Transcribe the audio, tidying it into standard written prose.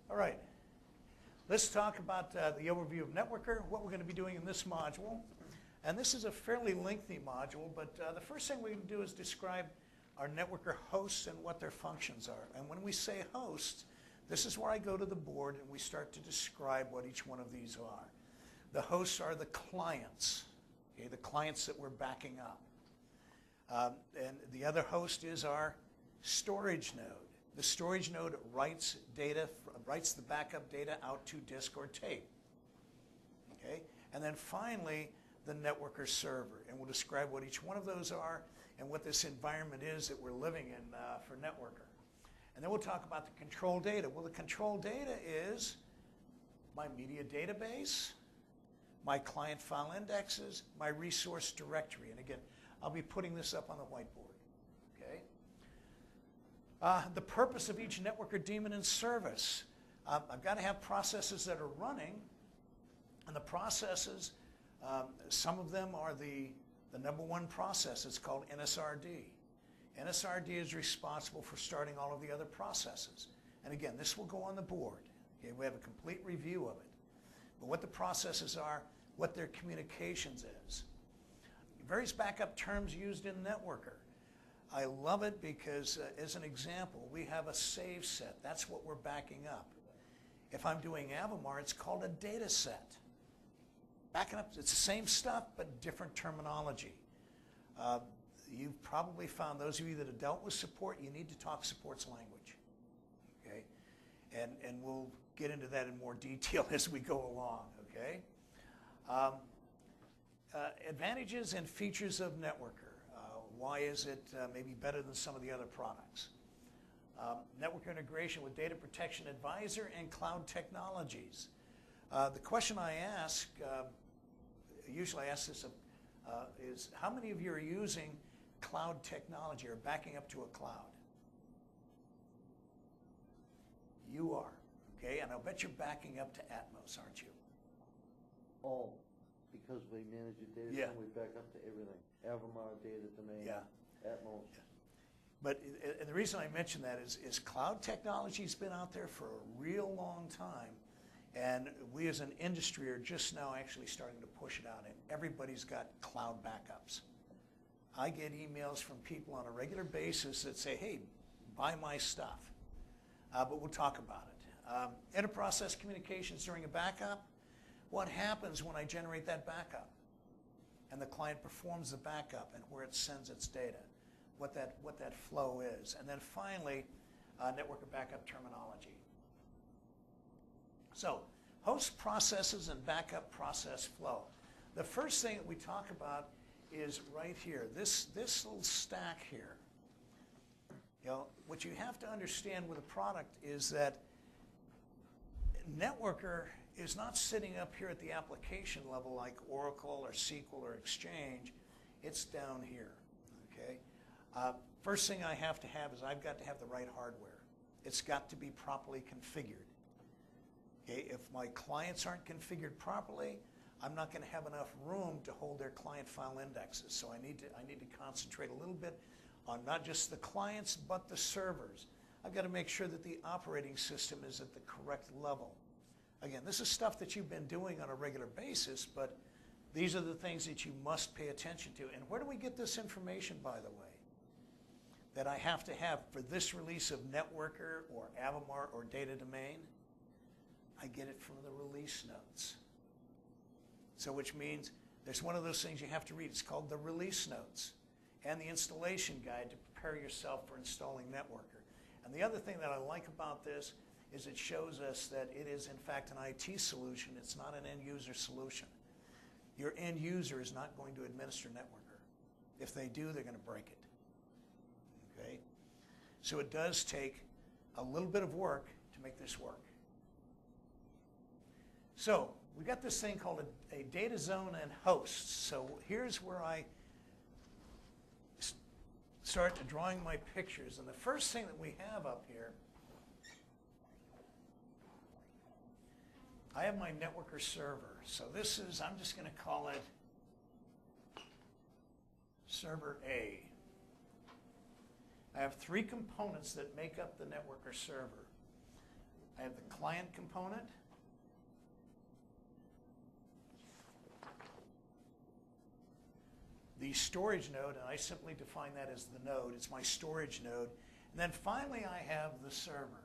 All right, let's talk about the overview of Networker, what we're going to be doing in this module. And this is a fairly lengthy module, but the first thing we're going to do is describe our Networker hosts and what their functions are. And when we say host, this is where I go to the board and we start to describe what each one of these are. The hosts are the clients, okay, the clients that we're backing up. And the other host is our storage node. The storage node writes the backup data out to disk or tape. Okay? And then finally, the Networker server. And we'll describe what each one of those are and what this environment is that we're living in for Networker. And then we'll talk about the control data. Well, the control data is my media database, my client file indexes, my resource directory. And again, I'll be putting this up on the whiteboard. Okay? The purpose of each Networker daemon and service. I've got to have processes that are running, and the processes, some of them are the number one process. It's called NSRD. NSRD is responsible for starting all of the other processes. And again, this will go on the board. Okay? We have a complete review of it. But what the processes are, what their communications is. Various backup terms used in Networker. I love it because, as an example, we have a save set. That's what we're backing up. If I'm doing Avamar, it's called a data set. Backing up, it's the same stuff, but different terminology. You've probably found, those of you that have dealt with support, you need to talk support's language. Okay? And we'll get into that in more detail as we go along. Okay? Advantages and features of Networker. Why is it maybe better than some of the other products? Network integration with Data Protection Advisor and cloud technologies. The question I ask, usually I ask this, is how many of you are using cloud technology or backing up to a cloud? You are, okay? And I'll bet you're backing up to Atmos, aren't you? Oh, because we manage your data, Yeah. and we back up to everything. Avamar, data domain, Yeah. Atmos. Yeah. But and the reason I mention that is cloud technology's been out there for a real long time, and we as an industry are just now actually starting to push it out, and everybody's got cloud backups. I get emails from people on a regular basis that say, hey, buy my stuff. But we'll talk about it. Inter-process communications during a backup. What happens when I generate that backup? And the client performs the backup and where it sends its data, what that flow is. And then finally, Networker backup terminology. So, host processes and backup process flow. The first thing that we talk about is right here, this little stack here. You know, what you have to understand with a product is that Networker is not sitting up here at the application level like Oracle or SQL or Exchange. It's down here, okay? First thing I have to have is I've got to have the right hardware. It's got to be properly configured. Okay? If my clients aren't configured properly, I'm not going to have enough room to hold their client file indexes. So I need to concentrate a little bit on not just the clients, but the servers. I've got to make sure that the operating system is at the correct level. Again, this is stuff that you've been doing on a regular basis, but these are the things that you must pay attention to. And where do we get this information, by the way, that I have to have for this release of Networker or Avamar or Data Domain? I get it from the release notes. So which means there's one of those things you have to read. It's called the release notes and the installation guide to prepare yourself for installing Networker. And the other thing that I like about this is it shows us that it is in fact an IT solution. It's not an end user solution. Your end user is not going to administer Networker. If they do, they're going to break it. Okay? So it does take a little bit of work to make this work. So we got this thing called a data zone and hosts. So here's where I start drawing my pictures. And the first thing that we have up here, I have my Networker server. So this is, I'm just going to call it server A. I have three components that make up the Networker server. I have the client component. The storage node, and I simply define that as the node. It's my storage node. And then finally I have the server.